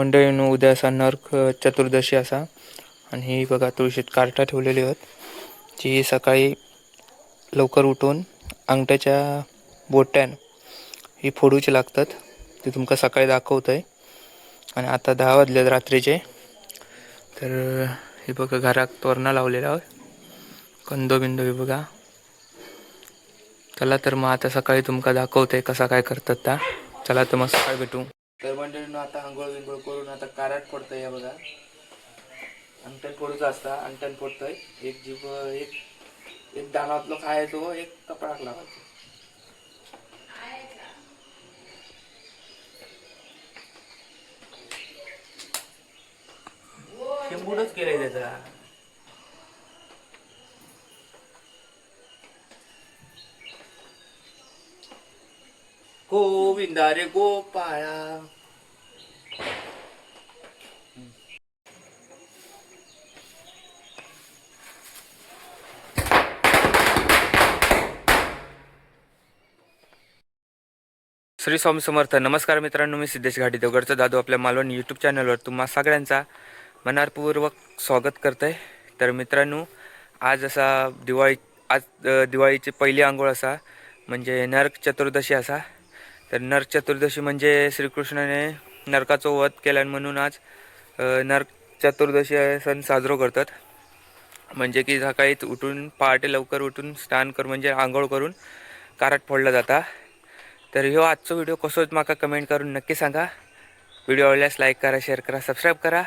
मंडळींनो उद्या असा नरक चतुर्दशी असा आणि ही बघा तुळशीत कार्टा ठेवलेली आहेत जी सकाळी लवकर उठून अंगठ्याच्या बोट्यान ही फोडूची लागतात. ते तुमका सकाळी दाखवतंय. आणि आता 10 वाजले रात्रीचे. तर हे बघा घरात तोरणा लावलेला आहे कंदो बिंदो हे बघा. चला तर मग आता सकाळी तुमका दाखवतंय कसा काय करतात त्या. चला तर मग सकाळी भेटू. तर मंडळींनो आता आंघोळ विंघोळ करून आता काराट पडतंय. या बघा अंगठ्यान फोडूचा असता. अंगठ्यान फोडतोय एक जीव एक दानातलो खायचो एक कपडाक लावायचो. शेंबूडच केलंय त्याचा. गोविंदा रे गोपाळा. श्री स्वामी समर्थ. नमस्कार मित्रांनो, मी सिद्धेश घाटी देवगडचा दादू आपल्या मालवण यूट्यूब चॅनलवर तुम्हा सगळ्यांचा मनापूर्वक स्वागत करतोय. तर मित्रांनो आज दिवाळीची पहिली आंघोळ असा म्हणजे नरक चतुर्दशी असा. तर नरक चतुर्दशी म्हणजे श्रीकृष्णाने नरकाचा वध केला म्हणून आज नरक चतुर्दशी सण साजरा करतात. म्हणजे की सकाळी उठून पहाटे लवकर उठून स्नान कर म्हणजे आंघोळ करून काराट फोडला जाता. तर ह्यो आजचा व्हिडिओ कसो माका कमेंट करून नक्की सांगा. व्हिडिओ आवडल्यास लाईक करा, शेअर करा, सबस्क्राईब करा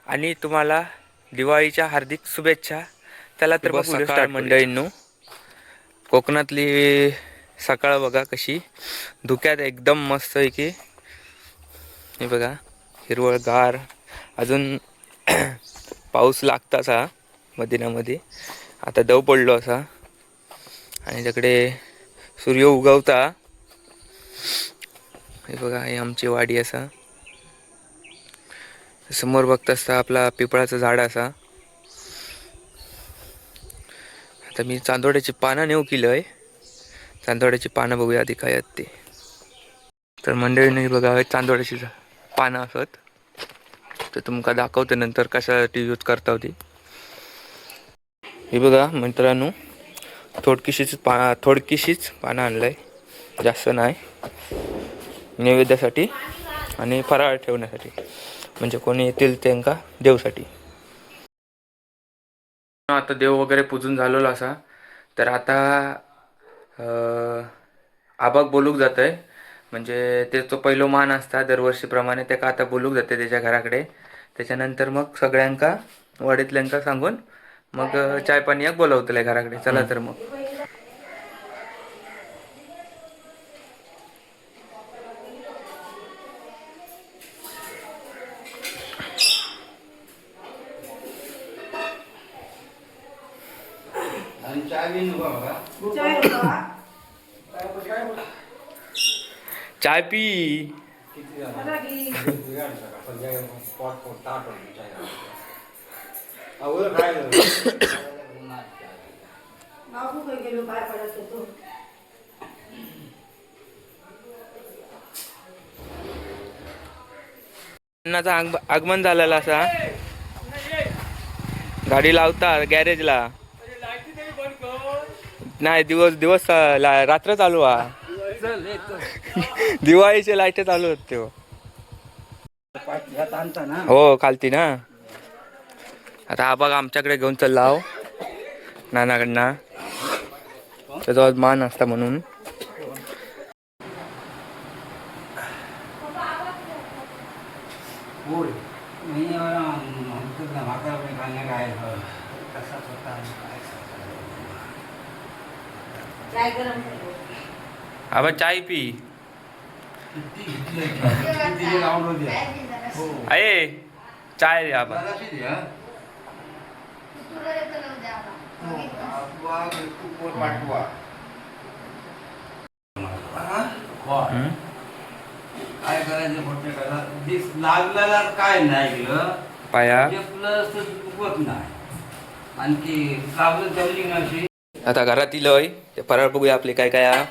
आणि तुम्हाला दिवाळीच्या हार्दिक शुभेच्छा. चला तर मग व्हिडिओ स्टार्ट. मंडळींनो कोकणातली सकाळ बघा कशी धुक्यात एकदम मस्त आहे की. हे बघा हिरवळगार अजून पाऊस लागताच हा मधीनामध्ये. आता दव पडलो असा आणि तिकडे सूर्य उगवता. हे बघा ही आमची वाडी असा. समोर बघता असता आपला पिपळाचं झाड असा. आता मी चांदोड्याची पानं नेऊ केलंय. चांदोड्याची पानं बघूया आधी काय आहेत ते. तर मंडळीने बघा चांदोड्याची पानं असत. तर तुमका दाखवते नंतर कशासाठी यूज करता होती. हे बघा मित्रांनो थोडकीशीच पानं आणलंय, जास्त नाही. नैवेद्यासाठी आणि फराळ ठेवण्यासाठी म्हणजे कोणी येतील त्यांका देवसाठी. आता देव वगैरे पूजून झालेला असा. तर आता आबाक बोलूक जात आहे. म्हणजे त्याचा पहिलो मान असता दरवर्षीप्रमाणे त्याका आता बोलूक जाते त्याच्या घराकडे. त्याच्यानंतर मग सगळ्यांका वाडीतल्यांका सांगून मग चाय पाणी एक बोलवतले घराकडे. चला तर मग चाय पी. आगमन झालेला असा. गाडी लावता गॅरेजला. नाही दिवस रात्र चालू हा. दिवाळीचे लाईट चालू होते हो खालती ना. आता हा बघ आमच्याकडे घेऊन चालला हो नानाकडनं. त्याचा मान असता म्हणून. अब चाय पी. अये चाय रे आबा. काय करायचं लागलेला काय नाही पाया प्लस दुखत नाही आणखी लागलं जवली नशी. आता घरातील होय ते फराळ बघूया आपले काय काय.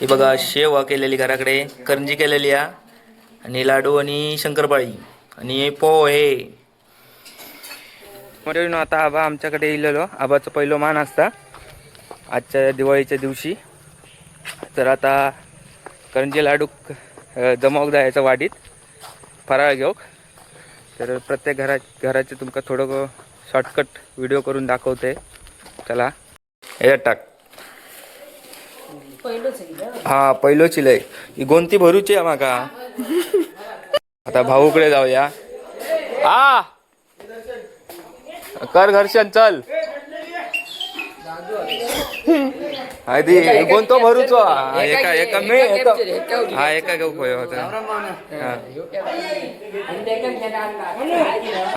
हे बघा शेव केलेली घराकडे, करंजी केलेली आहे आणि लाडू आणि शंकरपाळी आणि पोहे. म्हणून आता आबा आमच्याकडे येलेलो. आबाचं पहिलं मान असता आजच्या दिवाळीच्या दिवशी. तर आता करंजी लाडू जमावूक जायचं वाडीत फराळ घेऊ. तर प्रत्येक घराचे तुमका थोडं शॉर्टकट व्हिडिओ करून दाखवते. चला याच्यात टाक. हा पहिलो चिलय ही गोंती भरूची आहे माका. आता भाऊकडे जाऊया. हा कर घर्षण चल. आधी कोणतो भरूचो एका एका मी एका हा एका घेऊ होता.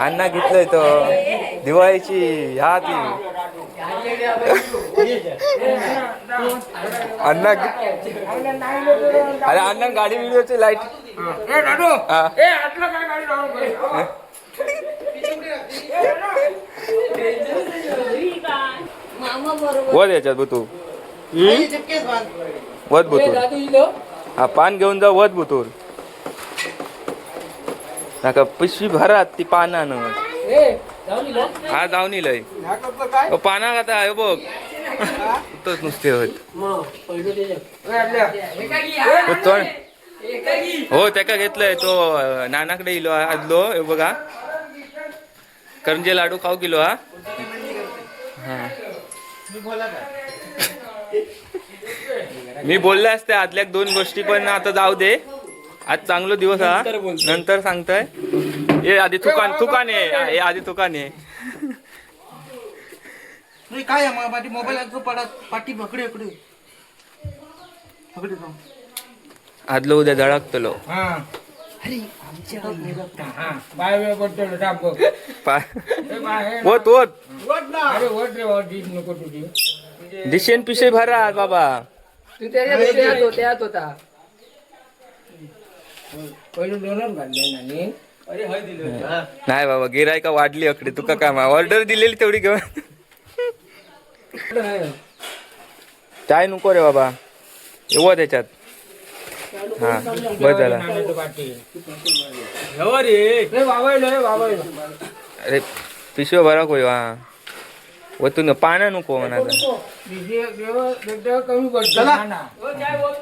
अण्णा घेतलंय तो दिवाळीची ह्या ती अण्णा अरे अण्णा गाडी व्हिडिओची लाईट वद याच्यात बुतू वद बुतूर हा पान घेऊन जा वद बुतूर नका पिशवी भरात ती पानानं हा जाऊन लय पाना आता आहे बघ तोच नुसते होत हो त्याका घेतलंय तो नानाकडे इलो आदलो हे बघा करंजी लाडू खाऊ किलो हा मी बोलले असते आदल्या 2 गोष्टी पण आता जाऊ दे. आज चांगला दिवस हा नंतर सांगताय. हे आधी तुकान आहे आधी तुकान आहे. काय माझी मोबाईल पाठी पकडे इकडे पकडे आदलो उद्या झळकतलो. दिशेन पिशे भरा बाबा. नाही बाबा गिरायका वाढली अकडे तुका काय ऑर्डर दिलेली तेवढी घेऊन काय नको रे बाबा येऊ त्याच्यात. हा बस झाला. अरे पिशव्या भरा कोय हा वतून पाण्या नको म्हणा.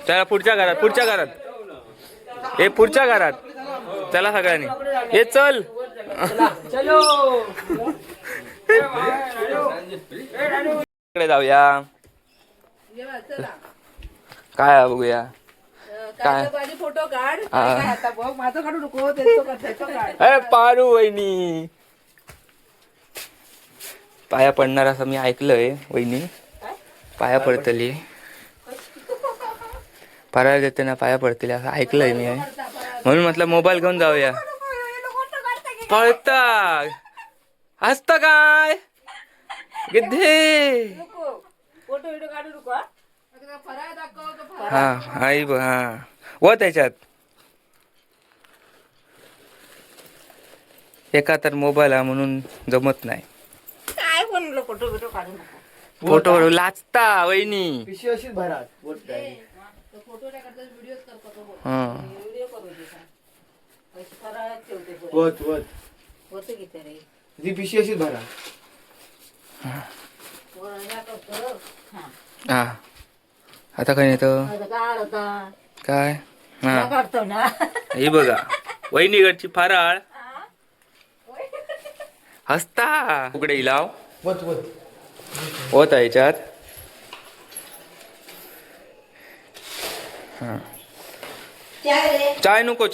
चला पुढच्या घरात हे पुढच्या घरात चला सगळ्यांनी हे चल. जाऊया काय बघूया काय फोटो काढ माझं काढू नको. अरे पारू वहिनी पाया पडणार असं मी ऐकलंय. वहिनी पाया पडतली फराळ देते ना पाया पडतली असं ऐकलंय मी म्हणून म्हटलं मोबाईल घेऊन जाऊया. पळता हसत काय गिद्धे फोटो व्हिडिओ काढू नको. हा आई बघ हा व त्याच्यात एका तर मोबाईल हा म्हणून जमत नाही. काय म्हणलं फोटो व्हिडिओ काढू नको. फोटो लाचता वहिनी पिशवी अशीच भरा फोटो टाकतात व्हिडिओ करतो. हा व्हिडिओ करू वत वत होते किती रे ती पिशवी अशीच भरा. हा आता काय येतं काय हा काढतो ना. ही बघा वहिनीकडची फराळ हसता उघडे लाव वत वत होता याच्यात. हा चाय नको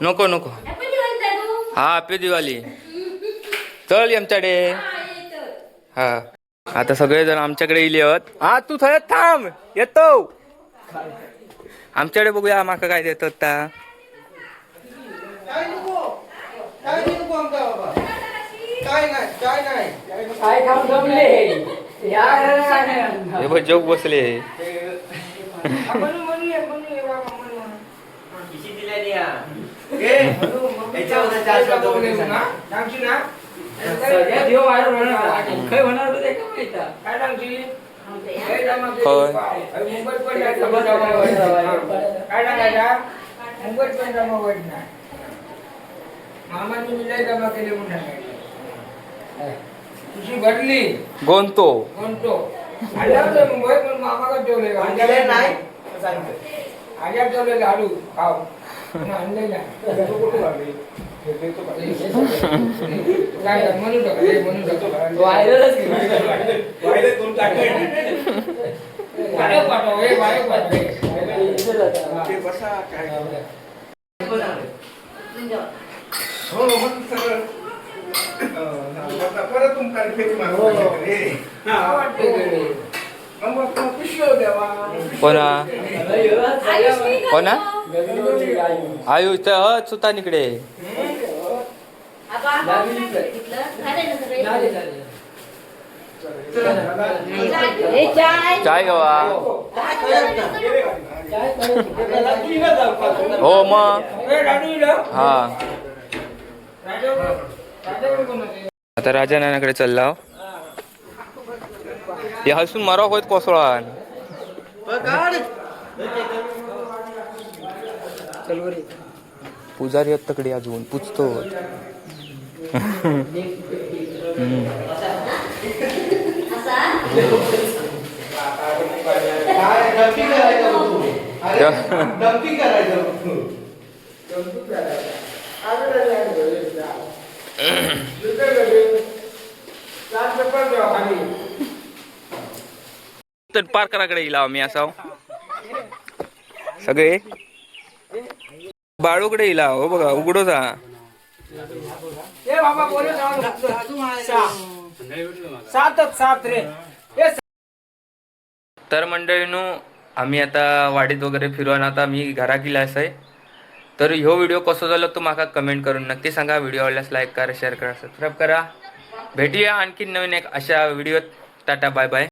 नको नको हा हॅपी दिवाळी चल आमच्याकडे. हा आता सगळेजण आमच्याकडे येले आहेत. हा तू थोडं थांब येतो आमच्याकडे बघूया माका काय देत होता. हे बघ जोक बसले. मुंबईत पण जमा होत नाही. मामाने विलय जमा केले म्हणून सांगायचं. तुझी भरली गोंतो म्हणतो आल्यावर मुंबई पण मामाकडे ठेवले नाही आल्यावर ठेवले लाडू खाऊ आणले नाही काय म्हणू टाका म्हणू टाका बाहेर पाठव हे बाहेर पाठव परत तुमचा फेरी कोणा कोणा आयुष तर सुता निकडे चाय गवा हो मग हा आता राजा नानाकडे चालला हो. हे हसून मारा होत कोसळान पुजारी आहेत तकडे अजून पुजतो तर पार्कराकडे येईल मी असा सगळे बाळूकडे येईल हो बघा उघडो जा सात रे तर मंडळीनो आम्ही आता वाडीत वगैरे फिरवून आता मी घरा गेला आहे. तर ह्यो व्हिडिओ कसो झालो तो माका कमेंट करून नक्की सांगा. व्हिडिओ आवडल्यास लाईक करा शेअर करा सबस्क्राईब करा. भेटूया आणखी नवीन एक अशा व्हिडिओत. Tata bye bye.